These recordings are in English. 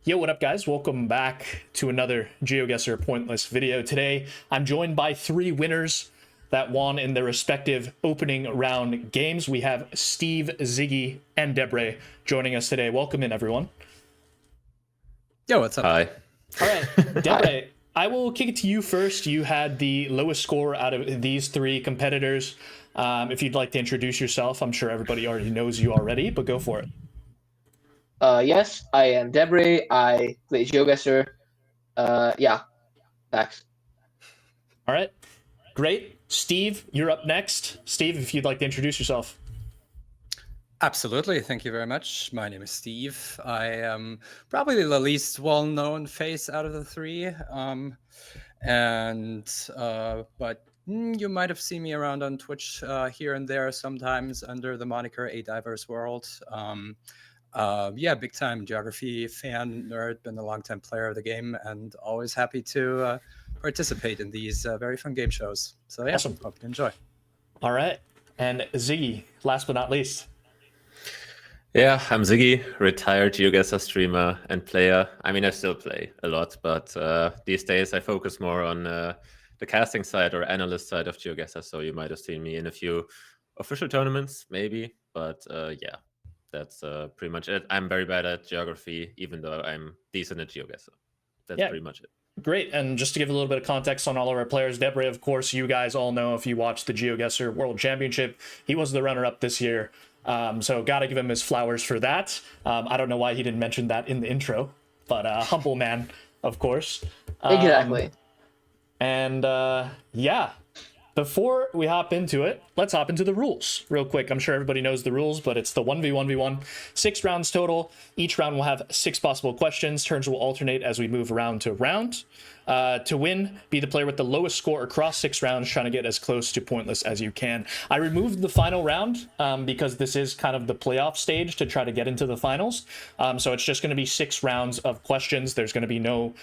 Yo, what up guys? Welcome back to another GeoGuessr Pointless video. Today, I'm joined by three winners that won in their respective opening round games. We have Steve, Ziggy, and Debre joining us today. Welcome in, everyone. Yo, what's up? Hi. All right, Debre, I will kick it to you first. You had the lowest score out of these three competitors. If you'd like to introduce yourself, I'm sure everybody already knows you already, but go for it. Yes, I am Debre. I play GeoGuessr. Yeah, thanks. All right, great. Steve, you're up next. Steve, if you'd like to introduce yourself. Absolutely. Thank you very much. My name is Steve. I am probably the least well-known face out of the three. But you might have seen me around on Twitch here and there sometimes under the moniker A Diverse World. Yeah, big time geography fan, nerd, been a long time player of the game, and always happy to participate in these very fun game shows. So yeah, Awesome. hope you enjoy. All right, and Ziggy, last but not least. Yeah, I'm Ziggy, retired GeoGuessr streamer and player. I mean, I still play a lot, but these days I focus more on the casting side or analyst side of GeoGuessr, so you might have seen me in a few official tournaments, maybe, but yeah. That's pretty much it. I'm very bad at geography, even though I'm decent at GeoGuessr. That's pretty much it. Great. And just to give a little bit of context on all of our players, Debre, of course, you guys all know if you watched the GeoGuessr World Championship, he was the runner-up this year. So got to give him his flowers for that. I don't know why he didn't mention that in the intro, but humble man, of course. Exactly. And yeah. Before we hop into it, let's hop into the rules real quick. I'm sure everybody knows the rules, but it's the 1v1v1, 6 rounds total. Each round will have 6 possible questions. Turns will alternate as we move round to round. To win, be the player with the lowest score across 6 rounds, trying to get as close to pointless as you can. I removed the final round because this is kind of the playoff stage to try to get into the finals. So it's just going to be 6 rounds of questions. There's going to be no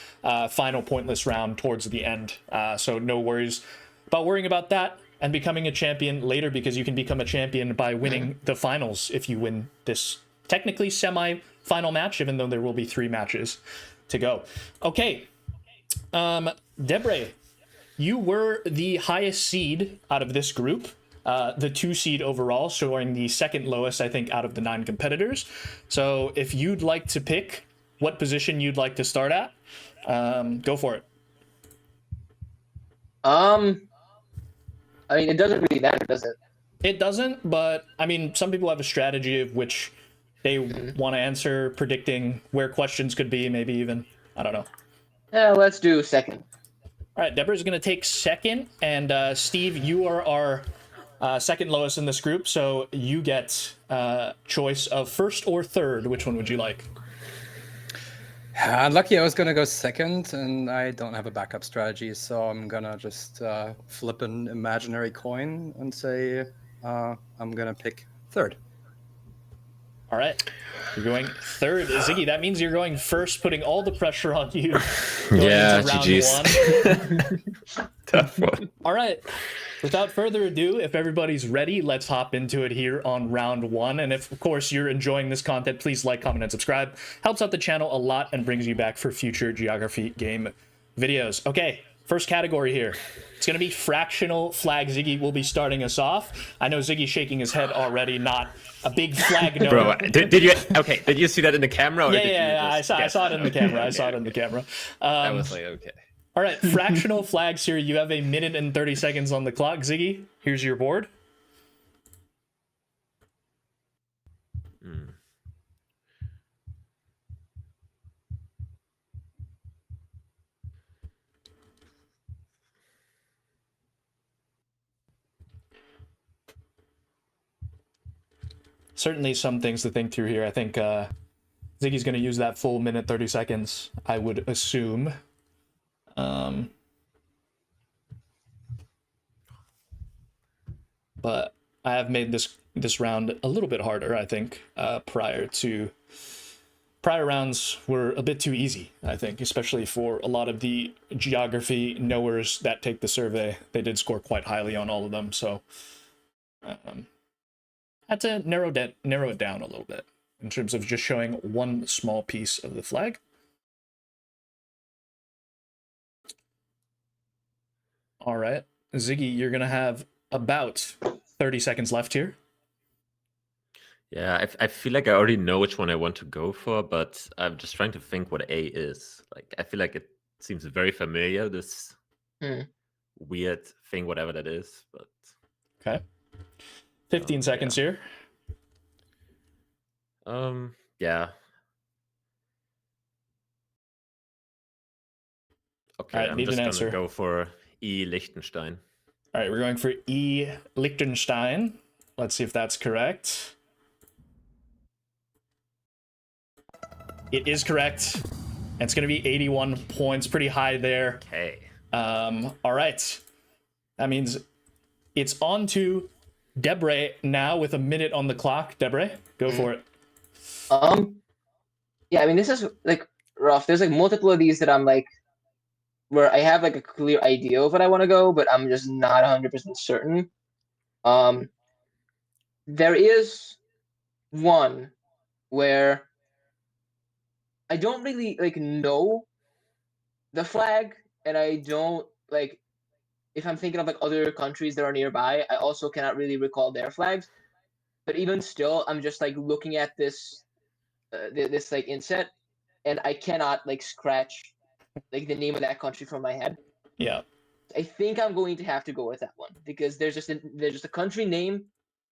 final pointless round towards the end. So no worries about worrying about that and becoming a champion later, because you can become a champion by winning the finals if you win this technically semi-final match, even though there will be 3 matches to go. Okay, Debre, you were the highest seed out of this group, the 2 seed overall, showing the second lowest, I think, out of the 9 competitors. So if you'd like to pick what position you'd like to start at, go for it. I mean, it doesn't really matter, does it? It doesn't, but I mean, some people have a strategy of which they want to answer, predicting where questions could be, maybe even. I don't know. Yeah, let's do second. All right, Deborah's going to take second, and Steve, you are our second lowest in this group, so you get choice of first or third. Which one would you like? Unlucky, I was gonna go second, and I don't have a backup strategy, so I'm gonna just flip an imaginary coin and say I'm gonna pick third. All right, you're going third, Ziggy. That means you're going first, putting all the pressure on you. Yeah, into round GG's. Tough one. All right. Without further ado, if everybody's ready, let's hop into it here on round 1. And if, of course, you're enjoying this content, please like, comment, and subscribe. Helps out the channel a lot and brings you back for future geography game videos. Okay, first category here. It's going to be fractional flag. Ziggy will be starting us off. I know Ziggy's shaking his head already, not a big flag no. Bro, did you see that in the camera? Or Yeah, I saw it in the camera. I saw it in the camera. I was like, okay. All right, fractional flags here. You have a minute and 30 seconds on the clock, Ziggy. Here's your board. Certainly some things to think through here. I think Ziggy's going to use that full minute, 30 seconds, I would assume. But I have made this round a little bit harder, I think. Prior rounds were a bit too easy, I think, especially for a lot of the geography knowers that take the survey. They did score quite highly on all of them, so had to narrow it down a little bit in terms of just showing one small piece of the flag. All right. Ziggy, you're going to have about 30 seconds left here. Yeah, I feel like I already know which one I want to go for, but I'm just trying to think what A is. Like, I feel like it seems very familiar, this weird thing, whatever that is. But Okay. 15 seconds here. yeah. Okay, All right, I'm need just an gonna answer. go for E. Liechtenstein. All right, we're going for E. Liechtenstein. Let's see if that's correct. It is correct. And it's going to be 81 points, pretty high there. Okay. All right. That means it's on to Debre now with a minute on the clock. Debre, go for it. Yeah, I mean, this is like rough. There's like multiple of these that I'm like, where I have like a clear idea of what I want to go, but I'm just not 100% certain. There is one where I don't really like know the flag, and I don't like if I'm thinking of like other countries that are nearby, I also cannot really recall their flags. But even still, I'm just like looking at this this like inset, and I cannot like scratch like the name of that country from my head. Yeah. I think I'm going to have to go with that one because there's just a country name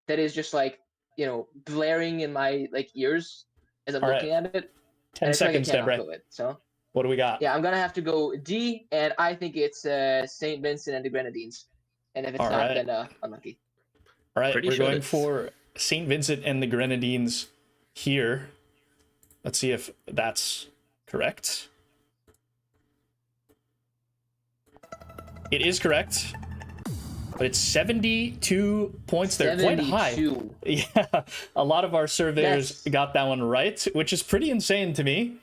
that is just like, you know, blaring in my like ears as I'm looking at it. 10 seconds, Debre. Go with, so what do we got? yeah, I'm gonna have to go D, and I think it's Saint Vincent and the Grenadines. And if it's not, then unlucky. All right, Pretty we're sure going it's- for Saint Vincent and the Grenadines here. Let's see if that's correct. It is correct. But it's 72 points there. Quite high. Yeah, a lot of our surveyors got that one right, which is pretty insane to me.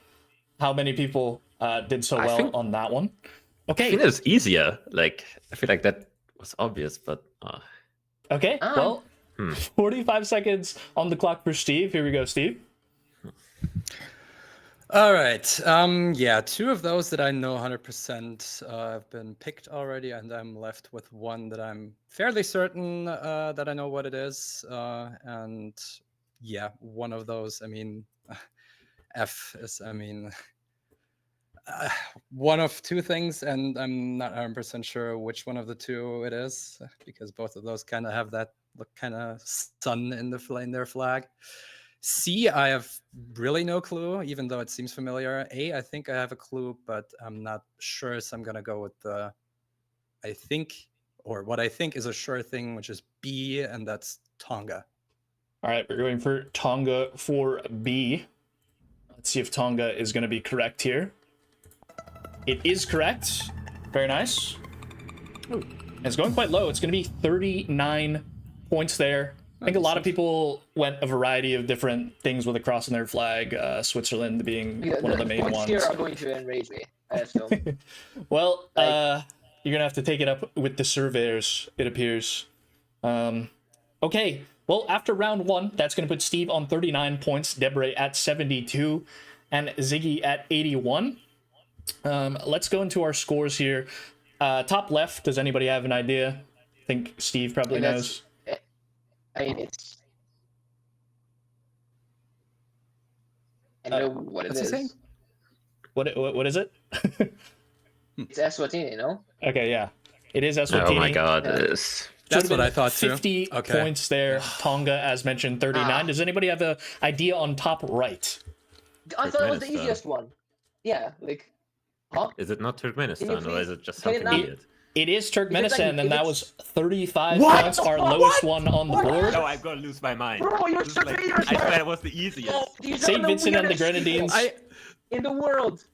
How many people did so well on that one? Okay. I think it's easier. Like, I feel like that was obvious, but... Okay, well, 45 seconds on the clock for Steve. Here we go, Steve. All right. Yeah, two of those that I know 100% have been picked already, and I'm left with one that I'm fairly certain that I know what it is. And yeah, one of those, I mean, F is, I mean, one of two things, and I'm not 100% sure which one of the two it is, because both of those kind of have that look kind of sun in their flag. C, I have really no clue, even though it seems familiar. A, I think I have a clue, but I'm not sure, so I'm going to go with the, I think, or what I think is a sure thing, which is B, and that's Tonga. All right, we're going for Tonga for B. Let's see if Tonga is going to be correct here. It is correct. Very nice. Ooh. It's going quite low. It's going to be 39 points there. I think a lot of people went a variety of different things with a cross in their flag, Switzerland being one of the main ones. Here are going to enrage me. Well, you're going to have to take it up with the surveyors, it appears. Okay, well, after round one, that's going to put Steve on 39 points, Debre at 72, and Ziggy at 81. Let's go into our scores here. Top left, does anybody have an idea? I think Steve probably knows. I mean, it's... I know what it is. What is it? It's Eswatini, no? Okay, yeah. It is Eswatini. Oh my god, That's what I thought too. 50 points there. Tonga, as mentioned, 39. Does anybody have an idea on top right? I thought it was the easiest one. Yeah, like... Huh? Is it not Turkmenistan, or is it just can it something not- weird? It is Turkmenistan, like- and that was 35 What? points, our lowest one on the board. No, I'm gonna lose my mind. Bro, you're This is like, I swear it was the easiest. Oh, these are St. the Vincent and the weirdest Grenadines. people in the world.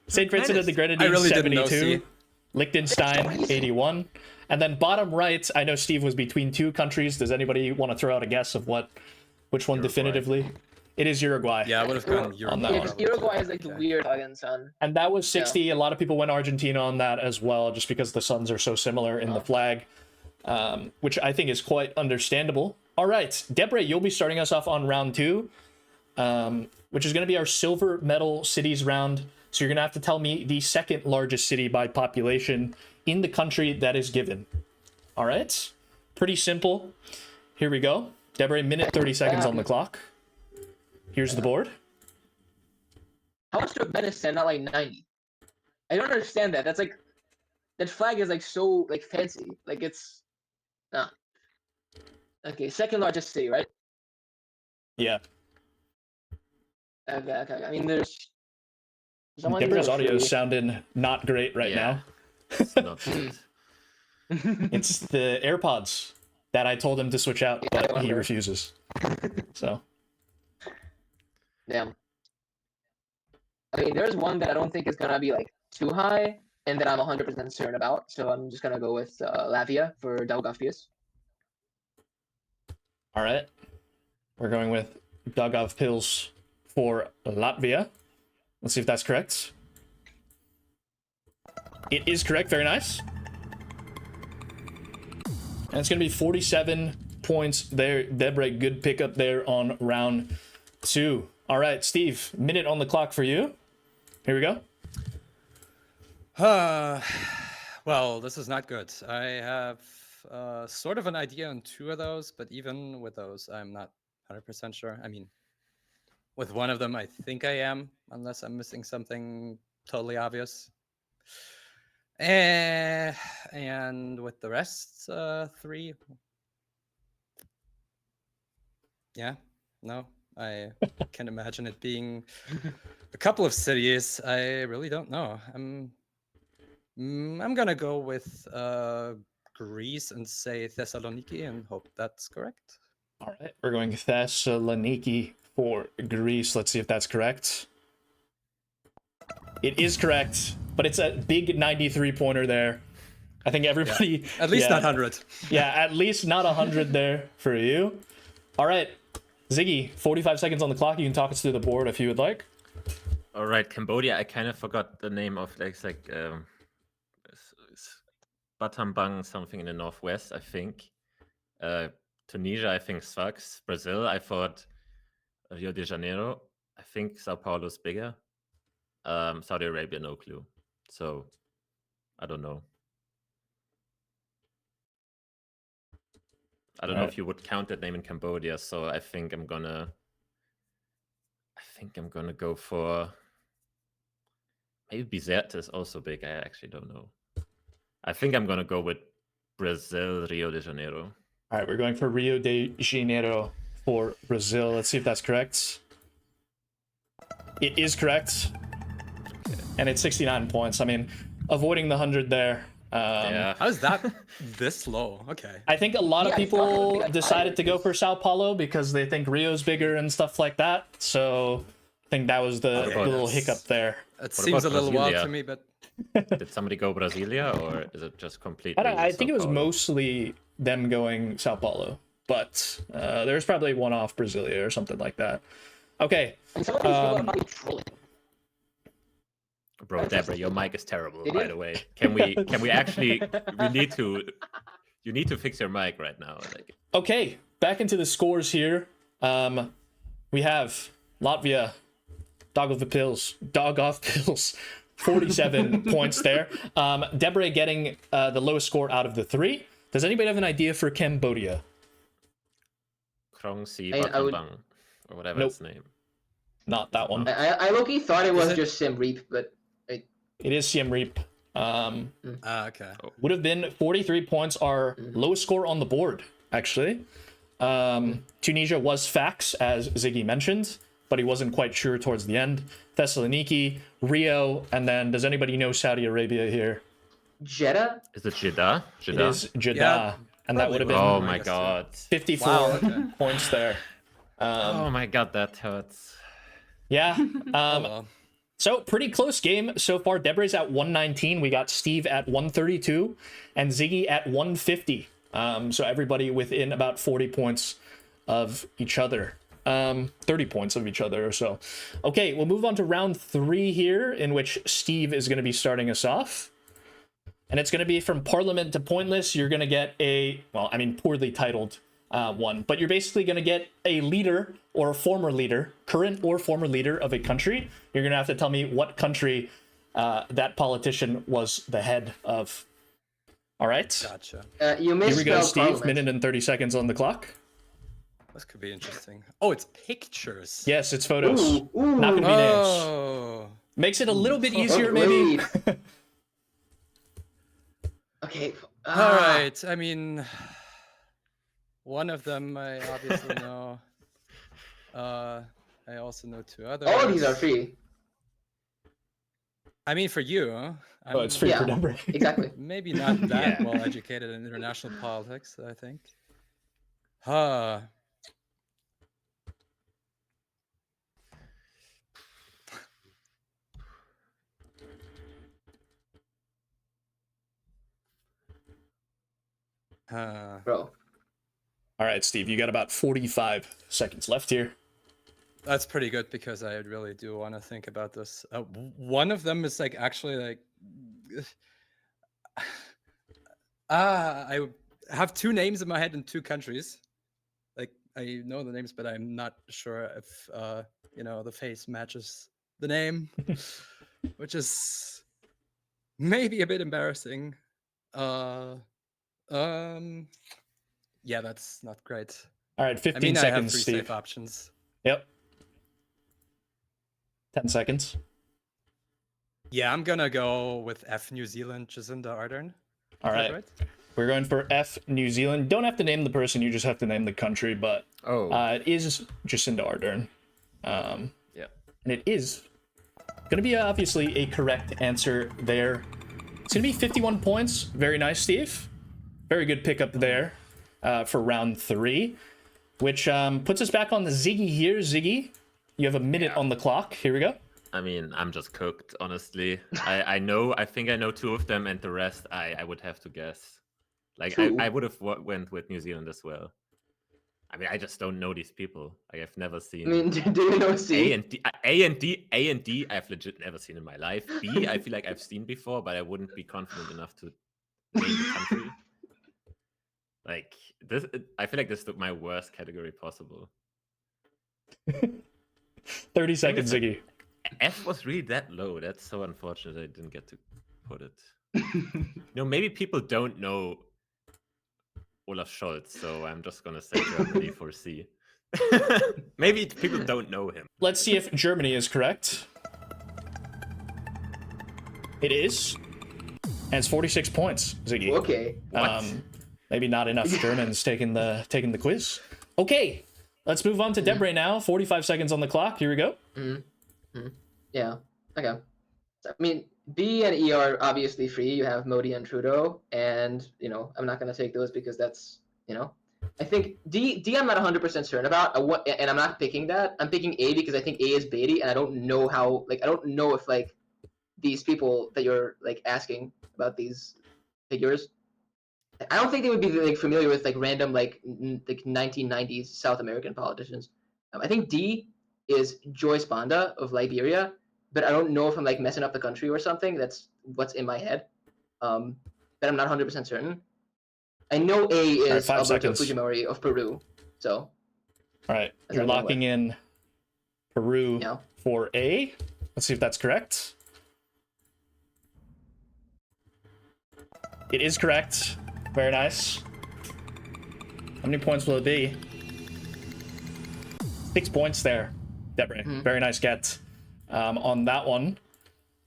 St. Vincent and the Grenadines, I really didn't know, 72. see. Liechtenstein, That's so easy. 81. And then bottom right, I know Steve was between two countries. Does anybody want to throw out a guess of which one definitively? It is Uruguay. Yeah, I would have gone On that Yeah, one. just Uruguay is like the weird fucking son. And that was 60. A lot of people went Argentina on that as well, just because the suns are so similar in the flag, which I think is quite understandable. All right, Debre, you'll be starting us off on round two, which is going to be our silver medal cities round. So you're going to have to tell me the second largest city by population in the country that is given. All right? Pretty simple. Here we go. Deborah, minute 30 seconds on the clock. Here's the board. How much Turkmenistan? Not like 90. I don't understand that. That's like that flag is like so like fancy. Like it's okay. Second largest city, right? Yeah. Okay. I mean, there's someone. Deborah's audio is sounding not great right now. It's not good. It's the AirPods that I told him to switch out, but he refuses. So. Damn. I mean, there's one that I don't think is gonna be like too high, and that I'm 100% certain about. So I'm just gonna go with Latvia for Daugavpils. All right. We're going with Daugavpils for Latvia. Let's see if that's correct. It is correct. Very nice. And it's going to be 47 points there. Deborah, good pickup there on round 2. All right, Steve, minute on the clock for you. Here we go. Well, this is not good. I have sort of an idea on 2 of those, but even with those, I'm not 100% sure. I mean, with one of them, I think I am, unless I'm missing something totally obvious. And with the rest 3, yeah, no, I can imagine it being a couple of cities. I really don't know. I'm gonna go with Greece and say Thessaloniki and hope that's correct. All right, we're going Thessaloniki for Greece. Let's see if that's correct. It is correct, but it's a big 93-pointer there. I think everybody... Yeah. At least not 100. Yeah, at least not 100 there for you. All right, Ziggy, 45 seconds on the clock. You can talk us through the board if you would like. All right, Cambodia. I kind of forgot the name of Battambang, something in the northwest, I think. Tunisia, I think sucks. Brazil, I thought Rio de Janeiro. I think Sao Paulo's bigger. Saudi Arabia, no clue. So, I don't know. I don't know if you would count that name in Cambodia. So I think I'm gonna go for maybe Bizerte is also big. I actually don't know. I think I'm gonna go with Brazil, Rio de Janeiro. All right, we're going for Rio de Janeiro for Brazil. Let's see if that's correct. It is correct. Okay. And it's 69 points. I mean, avoiding the 100 there. Yeah. How is that this low? Okay. I think a lot of people decided to go for Sao Paulo because they think Rio's bigger and stuff like that. So I think that was the little hiccup there. It seems a little wild to me, but... Did somebody go Brasilia, or is it just completely... I think it was mostly them going Sao Paulo, but there's probably one off Brasilia or something like that. Okay. Bro, Deborah, your mic is terrible, by the way. Can we actually... You need to fix your mic right now. Okay, back into the scores here. We have Latvia, Daugavpils, 47 points there. Deborah getting the lowest score out of the 3. Does anybody have an idea for Cambodia? Krong Si Battambang, or whatever its name. Not that one. I low-key thought it was just Siem Reap, but... It is Siem Reap. Okay. Would have been 43 points, our lowest score on the board, actually. Tunisia was Fax, as Ziggy mentioned, but he wasn't quite sure towards the end. Thessaloniki, Rio, and then does anybody know Saudi Arabia here? Jeddah? Is it Jeddah? It is Jeddah. Yeah, and that would have been oh my god. 54 points there. Oh my god, that hurts. Yeah. So pretty close game so far. Deborah's at 119. We got Steve at 132 and Ziggy at 150. So everybody within about 40 points of each other. 30 points of each other or so. Okay, we'll move on to round 3 here, in which Steve is going to be starting us off. And it's going to be from Parliament to Pointless. You're going to get a, well, I mean, poorly titled one. But you're basically going to get a leader or a former leader, current or former leader of a country. You're going to have to tell me what country that politician was the head of. All right. Gotcha. You Here we go, misspelled Steve. parliament. Minute and 30 seconds on the clock. This could be interesting. Oh, it's pictures. Yes, it's photos. Ooh, ooh. Not going to be names. Oh. Makes it a little bit easier, Wait. maybe. Okay. All right. I mean, one of them I obviously know. I also know two others. All of these are free. I mean, for you, huh? Oh, it's free Yeah. for number. Exactly. Maybe not that Yeah. well educated in international politics, I think. Huh. Bro. All right, Steve, you got about 45 seconds left here. That's pretty good because I really do want to think about this. One of them is like actually like I have two names in my head in two countries. Like I know the names, but I'm not sure if you know, the face matches the name, which is maybe a bit embarrassing. Yeah, that's not great. All right, 15 I mean, I have seconds, three Steve. safe options. Yep. 10 seconds. Yeah, I'm gonna go with F, New Zealand, Jacinda Ardern. All Is that right. We're going for F, New Zealand. Don't have to name the person, you just have to name the country, but Oh, it is Jacinda Ardern. yeah. And it is going to be obviously a correct answer there. It's going to be 51 points. Very nice, Steve. Very good pickup there for round 3, which puts us back on the Ziggy here. Ziggy, you have a minute on the clock. Here we go. I mean, I'm just cooked, honestly. I think I know two of them, and the rest I would have to guess. Like, True. I would have went with New Zealand as well. I mean, I just don't know these people. Like, I've never seen I mean, do you know C? A and D. I've legit never seen in my life. B, I feel like I've seen before, but I wouldn't be confident enough to name the country. Like this, I feel like this is my worst category possible. 30 seconds, Ziggy. F was really that low. That's so unfortunate I didn't get to put it. No, maybe people don't know Olaf Scholz, so I'm just gonna say Germany for C. Maybe people don't know him. Let's see if Germany is correct. It is. And it's 46 points, Ziggy. Okay. Maybe not enough Germans taking the quiz. Okay, let's move on to Debre now. 45 seconds on the clock. Here we go. Yeah. Okay. So, I mean, B and E are obviously free. You have Modi and Trudeau, and you know I'm not gonna take those because that's, you know. I think D I'm not 100% certain about. And I'm not picking that. I'm picking A because I think A is Beatty, and I don't know how. Like I don't know if like these people that you're like asking about these figures, I don't think they would be like familiar with like random like 1990s South American politicians. I think D is Joyce Banda of Liberia, but I don't know if I'm like messing up the country or something. That's what's in my head. But I'm not 100% certain. I know A is 5 Alberto seconds. Fujimori of Peru. So All right, That's you're not gonna locking in Peru Yeah. for A. Let's see if that's correct. It is correct. Very nice. How many points will it be? 6 points there, Debre. Very nice get on that one.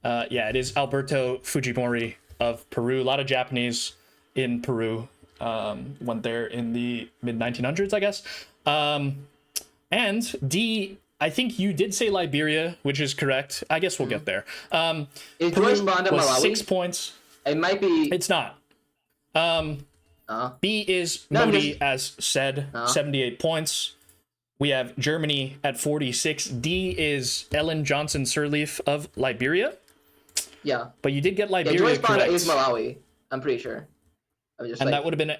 Yeah, it is Alberto Fujimori of Peru. A lot of Japanese in Peru. Went there in the mid-1900s, I guess. And D, I think you did say Liberia, which is correct. I guess we'll get there. is Peru Joyce Banda was Malawi? 6 points. It might be. It's not. B is No, I'm Modi, just- as said, 78 points. We have Germany at 46. D is Ellen Johnson Sirleaf of Liberia. Yeah. But you did get Yeah, Liberia Joyce Banda correct. is Malawi. I'm pretty sure. I was just And like, that would have been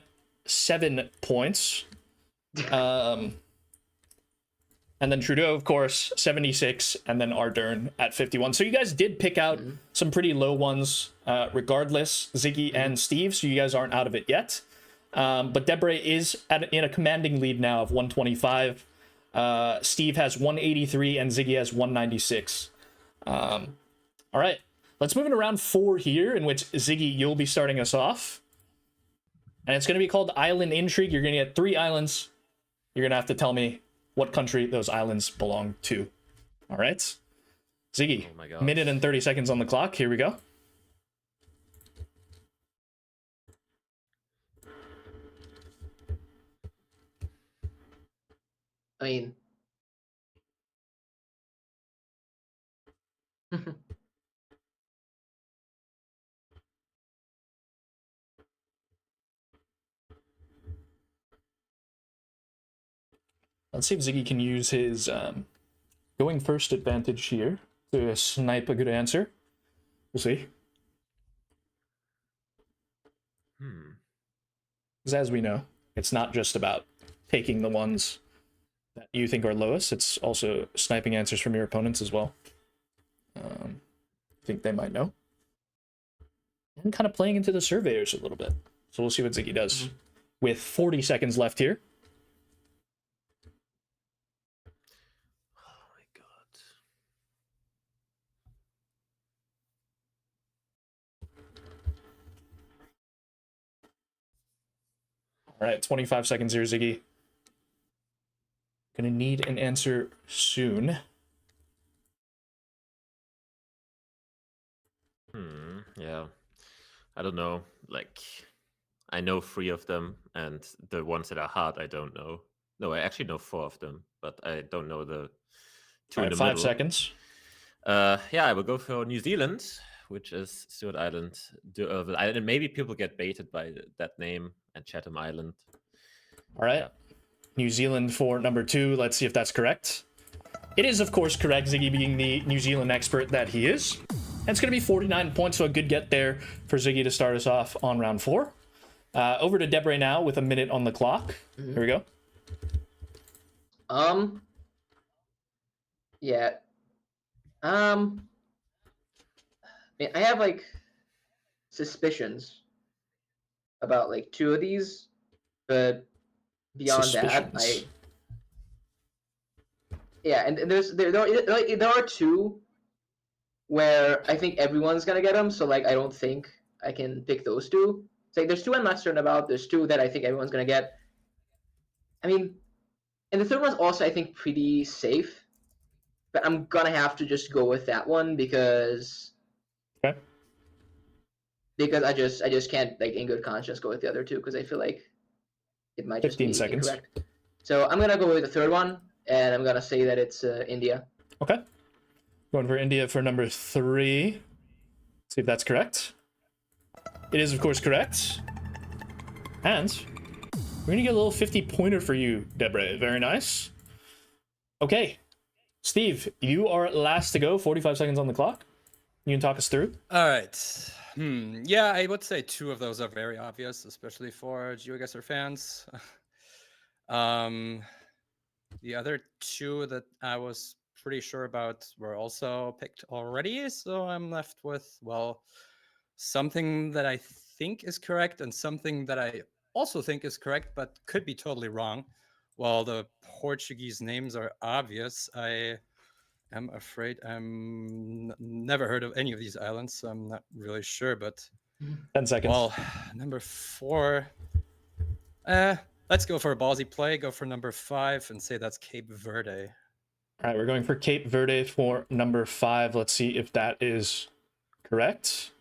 7 points. And then Trudeau, of course, 76, and then Ardern at 51. So you guys did pick out some pretty low ones, regardless, Ziggy and Steve, so you guys aren't out of it yet. But Debray is in a commanding lead now of 125. Steve has 183 and Ziggy has 196. All right, let's move into round 4 here, in which Ziggy, you'll be starting us off. And it's going to be called Island Intrigue. You're going to get 3 islands. You're going to have to tell me what country those islands belong to. All right. Ziggy, Oh my God. minute and 30 seconds on the clock. Here we go. I mean, Let's see if Ziggy can use his going first advantage here to snipe a good answer. We'll see. Because as we know, it's not just about taking the ones that you think are lowest, it's also sniping answers from your opponents as well. I think they might know. And kind of playing into the surveyors a little bit. So we'll see what Ziggy does. With 40 seconds left here. Oh my God. All right, 25 seconds here, Ziggy. Gonna need an answer soon. Yeah. I don't know. Like, I know 3 of them, and the ones that are hard, I don't know. No, I actually know 4 of them, but I don't know the 2 All in right, the 5 middle. seconds. Yeah, I will go for New Zealand, which is Stewart Island. And maybe people get baited by that name, and Chatham Island. All right. Yeah. New Zealand for number 2. Let's see if that's correct. It is, of course, correct, Ziggy being the New Zealand expert that he is. And it's going to be 49 points, so a good get there for Ziggy to start us off on round 4. Over to Debray now with a minute on the clock. Here we go. yeah. I mean, I have like suspicions about like 2 of these, but beyond that, Suspicions. and there are 2 where I think everyone's gonna get them. So like, I don't think I can pick those 2. It's like there's 2 I'm not certain about. There's 2 that I think everyone's gonna get. I mean, and the third one's also I think pretty safe, but I'm gonna have to just go with that one because Okay. I just can't like in good conscience go with the other 2 because I feel like it might just 15 be seconds. incorrect. So I'm gonna go with the third one, and I'm gonna say that it's India. Okay. Going for India for number 3. See if that's correct. It is, of course, correct. And we're going to get a little 50-pointer for you, Debray. Very nice. Okay. Steve, you are last to go. 45 seconds on the clock. You can talk us through. All right. Yeah, I would say 2 of those are very obvious, especially for GeoGuessr fans. The other 2 that I was pretty sure about were also picked already, so I'm left with, well, something that I think is correct and something that I also think is correct, but could be totally wrong. While the Portuguese names are obvious, I am afraid never heard of any of these islands, so I'm not really sure, but 10 seconds. well, number 4. Let's go for a ballsy play. Go for number 5 and say that's Cape Verde. All right, we're going for Cape Verde for number 5. Let's see if that is correct.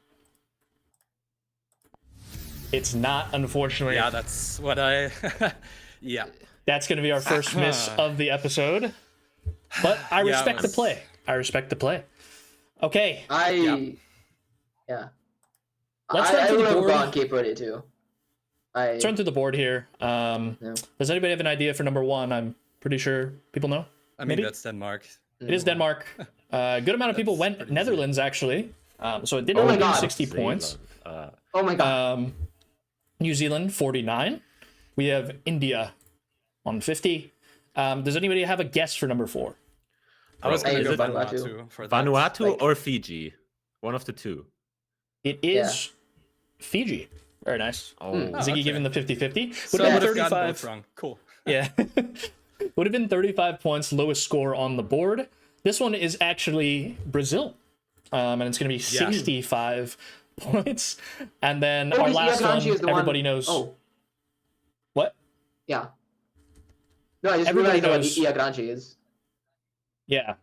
It's not, unfortunately. Yeah, that's what I. Yeah. That's going to be our first miss of the episode. But I Yeah, respect the that's- play. I respect the play. Okay. Yeah. Let's I run through would the have board. gone Cape Verde too. Let's run through the board here. Yeah. Does anybody have an idea for number 1? I'm pretty sure people know. I mean, Maybe? that's Denmark. It is Denmark. A good amount of people That's went pretty easy. Netherlands, actually. So it did Oh only my do God. 60 points. Zealand. Oh my god. New Zealand, 49. We have India on 50. Does anybody have a guess for number 4? I was going Is to go it Vanuatu for that. Vanuatu like- or Fiji? One of the 2. It is Fiji. Very nice. Oh, Ziggy okay. giving the 50-50. So Would I have would been have gotten 35. both wrong. Cool. Yeah. Would have been 35 points, lowest score on the board. This one is actually Brazil. And it's going to be 65 points. And then our because last one, Iagranchi is the everybody one... knows. Oh, What? yeah. No, I just Everybody realized knows. what Iagranchi is. Yeah.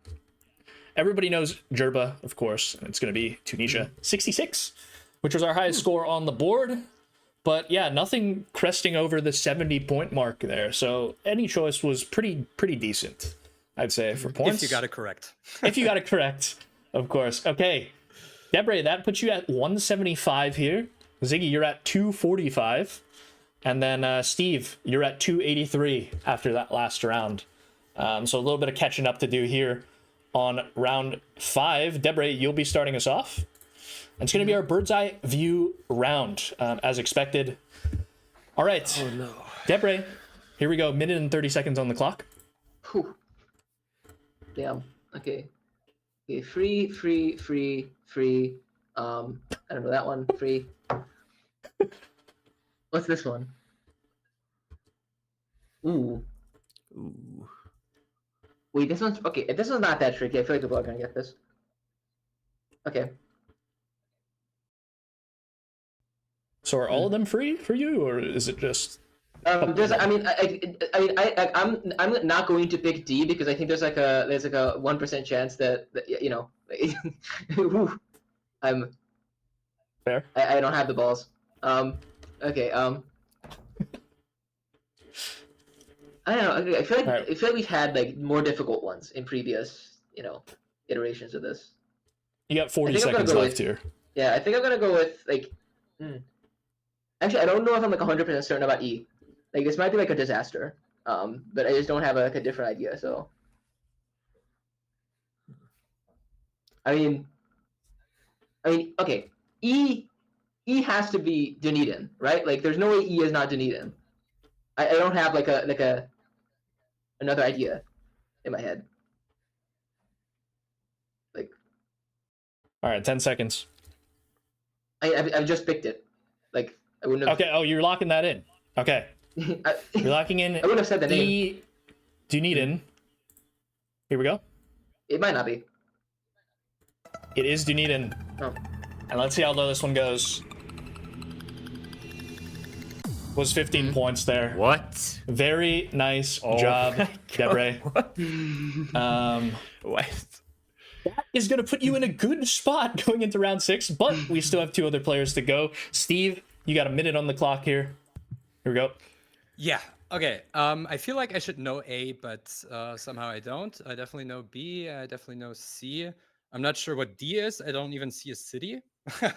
Everybody knows Jerba, of course. And it's going to be Tunisia. 66, which was our highest score on the board. But yeah, nothing cresting over the 70-point mark there. So any choice was pretty decent, I'd say, for points. If you got it correct. If you got it correct, of course. Okay. Debre, that puts you at 175 here. Ziggy, you're at 245. And then Steve, you're at 283 after that last round. So a little bit of catching up to do here on round 5. Debre, you'll be starting us off. It's going to be our bird's eye view round, as expected. All right. oh no. Debre, here we go. Minute and 30 seconds on the clock. Whew. Damn. Okay. Okay. Free. I don't know that one. Free. What's this one? Ooh. Ooh. Wait, this one's okay. This one's not that tricky. I feel like people are gonna get this. Okay. So are all of them free for you, or is it just... There's, I mean, I'm not going to pick D because I think there's like a 1% chance that you know, whew, Fair? I don't have the balls. Okay. I don't know. I feel like Alright. I feel like we've had like more difficult ones in previous, you know, iterations of this. You got 40 I think I'm gonna seconds go left with- here. Yeah, I think I'm gonna go with like. Actually, I don't know if I'm like 100% certain about E. Like this might be like a disaster. But I just don't have like a different idea. So. I mean, okay. E has to be Dunedin, right? Like, there's no way E is not Dunedin. I don't have like another idea in my head. Like, All right, 10 seconds. I've just picked it. Like, I wouldn't have. Okay, oh, you're locking that in. Okay. You're locking in I wouldn't have said the name. E. Dunedin. Here we go. It might not be. It is Dunedin. Oh. And let's see how low this one goes. Was 15 points there. What? Very nice Oh job, my God. Debre. What? That is going to put you in a good spot going into round 6, but we still have 2 other players to go. Steve, you got a minute on the clock here. Here we go. Yeah. Okay. I feel like I should know A, but somehow I don't. I definitely know B. I definitely know C. I'm not sure what D is. I don't even see a city.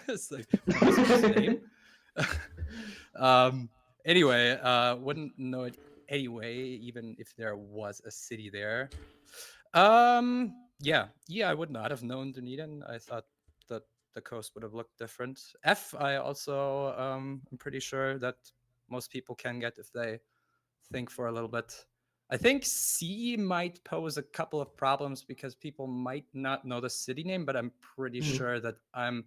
It's like what's its name? Anyway, wouldn't know it anyway, even if there was a city there. Yeah, I would not have known Dunedin. I thought that the coast would have looked different. F, I also I'm pretty sure that most people can get if they think for a little bit. I think C might pose a couple of problems because people might not know the city name, but I'm pretty sure that I'm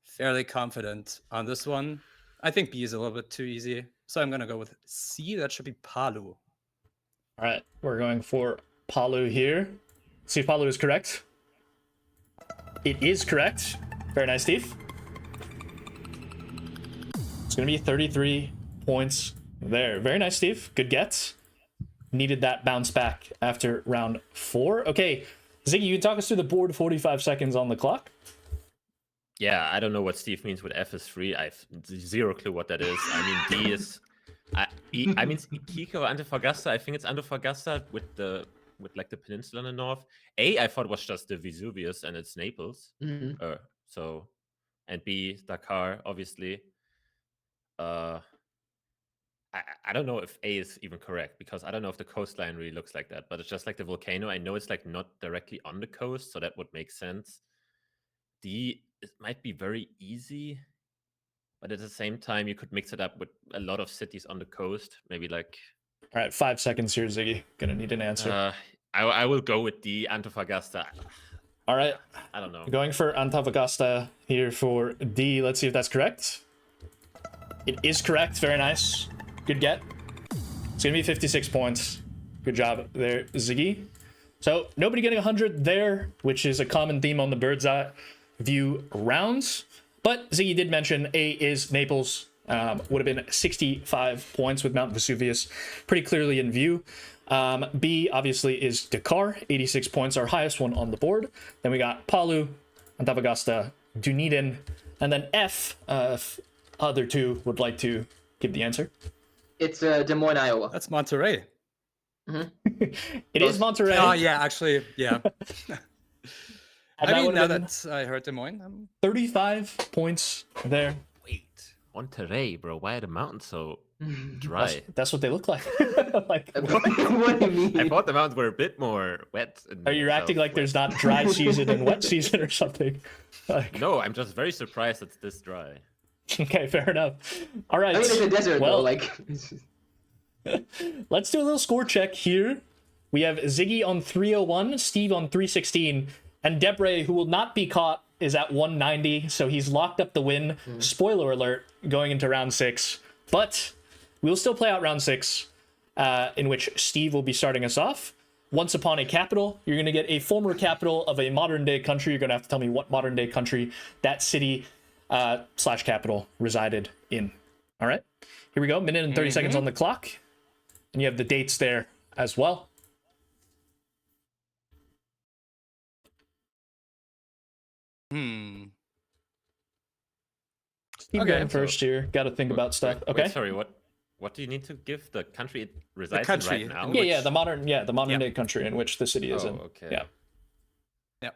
fairly confident on this one. I think B is a little bit too easy, so I'm gonna go with C. That should be Palu. All right, we're going for Palu here. See if Palu is correct. It is correct. Very nice, Steve. It's going to be 33 points there. Very nice, Steve. Good gets. Needed that bounce back after round 4. Okay, Ziggy, you talk us through the board. 45 seconds on the clock. Yeah, I don't know what Steve means with F is free. I've zero clue what that is. I mean, D is. I mean, Iquique or Antofagasta. I think it's Antofagasta with like the peninsula in the north. A, I thought was just the Vesuvius and it's Naples. So, and B, Dakar, obviously. I don't know if A is even correct because I don't know if the coastline really looks like that, but it's just like the volcano. I know it's like not directly on the coast, so that would make sense. D, it might be very easy, but at the same time, you could mix it up with a lot of cities on the coast. Maybe like. All right, 5 seconds here, Ziggy. Gonna need an answer. I will go with D, Antofagasta. All right, I don't know. going for Antofagasta here for D. Let's see if that's correct. It is correct. Very nice. Good get. It's going to be 56 points. Good job there, Ziggy. So nobody getting 100 there, which is a common theme on the bird's eye view rounds. But Ziggy did mention A is Naples. Would have been 65 points with Mount Vesuvius pretty clearly in view. B obviously is Dakar, 86 points, our highest one on the board. Then we got Palu, Antofagasta, Dunedin, and then F, if other two would like to give the answer. It's Des Moines, Iowa. That's Monterey. It is Monterey. Oh yeah, actually, yeah. And I that mean, would now have been that I heard Des Moines, 35 points there. Wait, Monterey, bro. Why are the mountains so dry? That's what they look like. Like, What do you mean? I thought the mountains were a bit more wet. are you acting like there's not dry season and wet season or something? Like, No, I'm just very surprised it's this dry. okay, fair enough. All right. I mean, it's a desert well, though. Like, let's do a little score check here. We have Ziggy on 301, Steve on 316, and Debre, who will not be caught, is at 190, so he's locked up the win. Spoiler alert, going into round 6. But we'll still play out round 6, in which Steve will be starting us off. Once upon a capital, you're going to get a former capital of a modern-day country. You're going to have to tell me what modern-day country that city / capital resided in. All right? Here we go. Minute and 30 seconds on the clock. And you have the dates there as well. Hmm. Steve Okay, going first here. Got to think about stuff. Wait, Okay. sorry, what do you need to give the country it resides country in right now? in Yeah, which- the modern day country in which the city is Oh, in. okay. Yeah. Yep.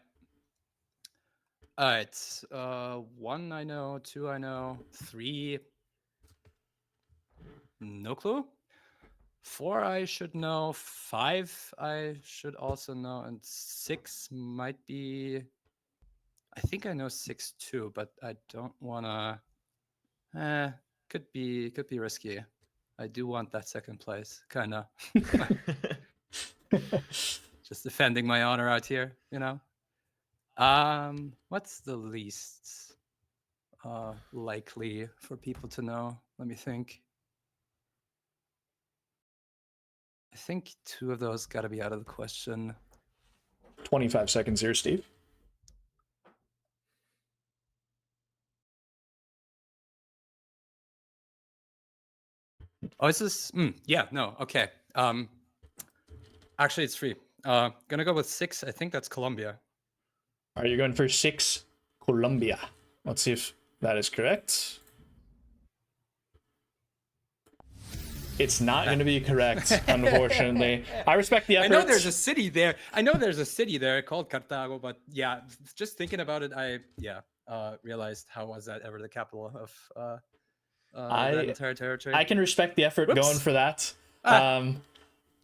All right. 1 I know, 2 I know, 3 no clue. 4 I should know, 5 I should also know, and 6 might be. I think I know 6 too, but I don't wanna. Could be risky. I do want that second place, kinda. Just defending my honor out here, you know. What's the least likely for people to know? Let me think. I think 2 of those got to be out of the question. 25 seconds here, Steve. Oh, is this? Yeah, no, okay. Actually, it's 3. Gonna go with 6. I think that's Colombia. Are you going for 6, Colombia? Let's see if that is correct. It's not going to be correct, unfortunately. I respect the I effort. know there's a city there. I know there's a city there called Cartago, but yeah, just thinking about it, I realized how was that ever the capital of that entire territory? I can respect the effort Whoops. going for that. Ah.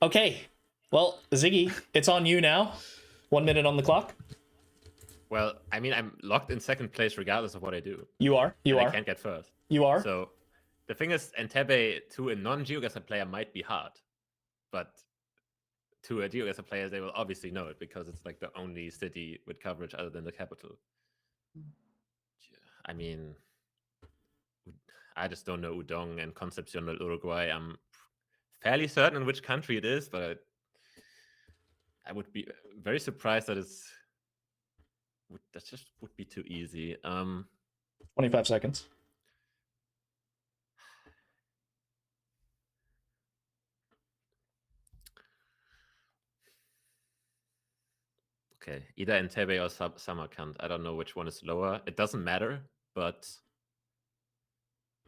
Okay. Well, Ziggy, it's on you now. 1 minute on the clock. Well, I mean, I'm locked in second place regardless of what I do. You are. You and are. I can't get first. You are. So the thing is, Entebbe to a non-GeoGuessr player might be hard, but to a GeoGuessr player, they will obviously know it because it's like the only city with coverage other than the capital. I mean, I just don't know Udong and Concepcion del Uruguay. I'm fairly certain in which country it is, but I would be very surprised that that just would be too easy. 25 seconds. Okay, either Entebbe or Samarkand. I don't know which one is lower. It doesn't matter, but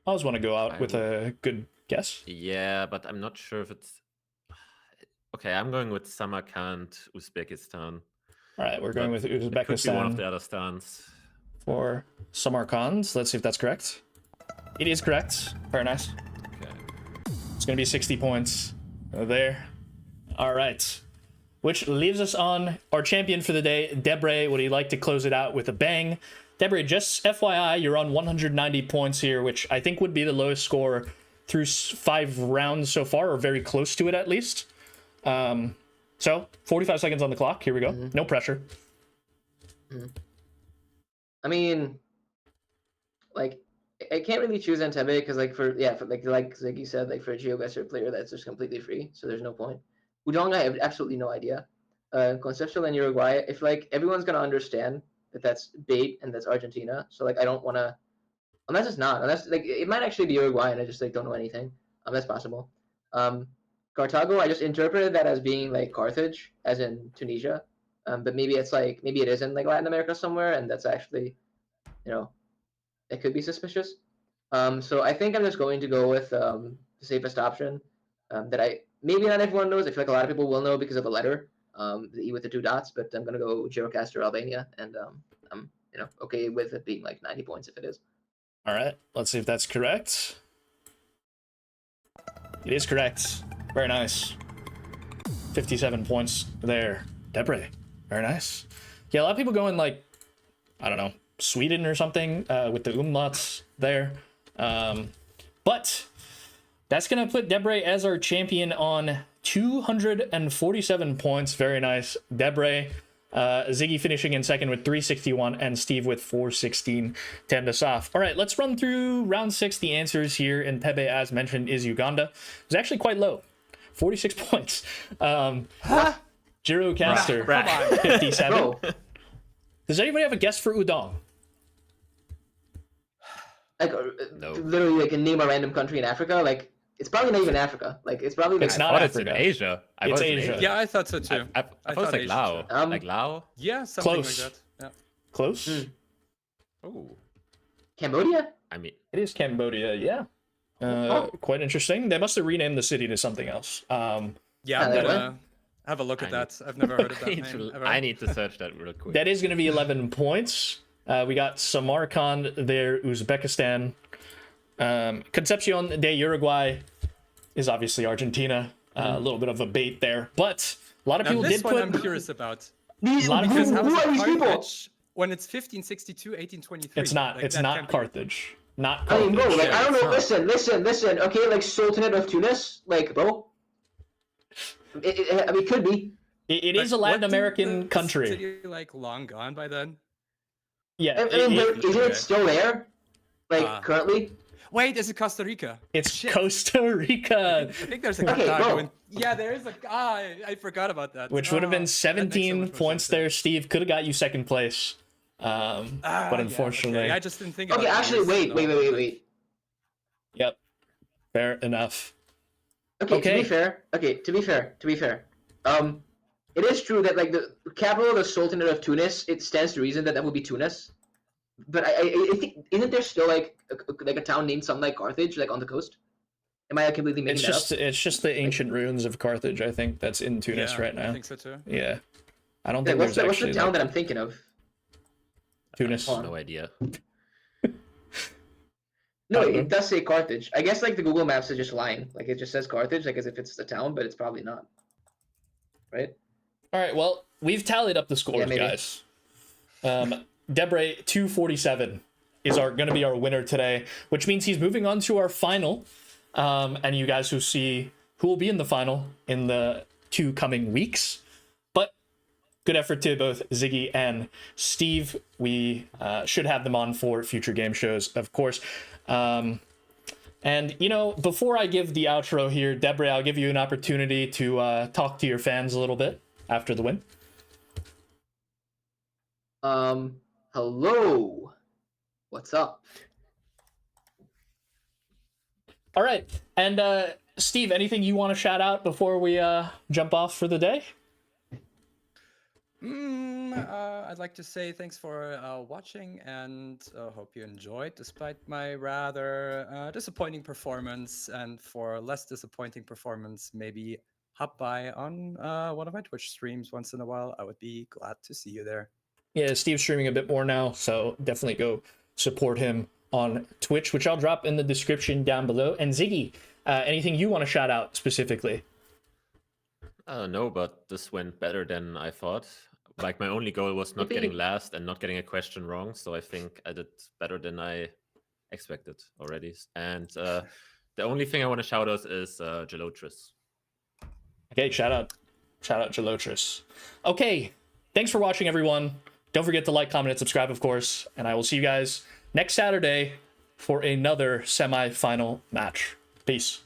I always want to go out I with a good guess. yeah, but I'm not sure if it's okay. I'm going with Samarkand, Uzbekistan. All right, we're going with It could be one of the Uzbekistan other stands. for Samarkand. Let's see if that's correct. It is correct. Very nice. Okay. It's going to be 60 points there. All right. Which leaves us on our champion for the day, Debre. Would he like to close it out with a bang? Debre, just FYI, you're on 190 points here, which I think would be the lowest score through 5 rounds so far, or very close to it at least. So 45 seconds on the clock. Here we go. No pressure. I mean, like, I can't really choose Entebbe because for like Ziggy said, like for a GeoGuessr player that's just completely free, so there's no point. Udong, I have absolutely no idea. Concepcion and Uruguay, if like everyone's gonna understand that that's bait and that's Argentina, so like I don't want to, unless it's not, unless like it might actually be Uruguay and I just like don't know anything. That's possible. Cartago, I just interpreted that as being like Carthage, as in Tunisia. But maybe it's like maybe it is in like Latin America somewhere, and that's actually, it could be suspicious. So I think I'm just going to go with the safest option that I maybe not everyone knows. I feel like a lot of people will know because of a letter, the E with the 2 dots. But I'm gonna go Girocaster Albania, and I'm okay with it being like 90 points if it is. All right, let's see if that's correct. It is correct. Very nice. 57 points there. Debray. Very nice. Yeah, a lot of people going like, I don't know, Sweden or something with the umlauts there. But that's going to put Debray as our champion on 247 points. Very nice. Debray. Ziggy finishing in second with 361 and Steve with 416 to end us off. All right, let's run through round 6. The answers here in Pebe, as mentioned, is Uganda. It's actually quite low. 46 points. Girocaster, 57. Bro, Does anybody have a guess for Udong? like No. literally like name a random country in Africa. Like it's probably not even Africa. Like it's probably It's not I thought it's in Africa. Asia. I It's thought in Asia. Yeah, I thought so too. I thought it was like Asia Lao. too. Like Lao? Yeah, something Close. like that. Yeah. Close? Oh. Cambodia. I mean, It is Cambodia, yeah. Quite interesting. They must have renamed the city to something else. Yeah, I'm that gonna have a look at that. I've never heard of that name ever. I need to search that real quick. That is going to be 11 points. We got Samarkand there, Uzbekistan. Concepcion de Uruguay is obviously Argentina. A little bit of a bait there. But a lot of Now, people this did one put... I'm curious about. These, lot of who, people- who are these people? Carthage, when it's 1562, 1823. It's not. like, It's that not can't be- Carthage. Not I mean, Carthage. bro, like Yeah, I don't know. it's not. Listen. Okay, like Sultanate of Tunis, like bro. I mean, it could be. It But is a what Latin did American the country. City like long gone by then? Yeah, I mean, but isn't okay. it still there? Like Ah. currently? Wait, is it Costa Rica? it's Shit. Costa Rica, I think there's a Okay, Cartago bro. in... Yeah, there is a guy. I forgot about that. which would have Oh, been that makes so 17 much more points sense. there. Steve could have got you second place. Ah, But yeah, unfortunately... okay. I just didn't think Okay, about actually, years, wait. Yep. Fair enough. Okay, Okay. to be fair. It is true that like the capital of the Sultanate of Tunis, it stands to reason that would be Tunis. But I think isn't there still like a town named something like Carthage, like on the coast? Am I completely making It's just the ancient ruins of Carthage, I think, that's in Tunis Yeah, right now. I think so too. Yeah. I don't that think up? What's there's what's the actually town like, that I'm thinking of? Tunis. Hold on. No idea. No, I don't know. it does say Carthage. I guess like the Google Maps is just lying. Like it just says Carthage, like as if it's the town, but it's probably not. Right? All right, well, we've tallied up the scores, Yeah, maybe. guys. Debray 247 is going to be our winner today, which means he's moving on to our final. And you guys who see who will be in the final in the 2 coming weeks. But good effort to both Ziggy and Steve. We should have them on for future game shows, of course. And, before I give the outro here, Debray, I'll give you an opportunity to talk to your fans a little bit after the win. Hello. What's up? All right. And Steve, anything you want to shout out before we jump off for the day? I'd like to say thanks for watching and hope you enjoyed despite my rather disappointing performance. And for less disappointing performance, maybe hop by on one of my Twitch streams once in a while. I would be glad to see you there. Yeah, Steve's streaming a bit more now, so definitely go support him on Twitch, which I'll drop in the description down below. And Ziggy, anything you want to shout out specifically? No, but this went better than I thought. Like my only goal was not getting last and not getting a question wrong, so I think I did better than I expected already. And the only thing I want to shout out is Gelotris. Okay, shout out Gelotris. Okay, thanks for watching, everyone. Don't forget to like, comment, and subscribe, of course. And I will see you guys next Saturday for another semi-final match. Peace.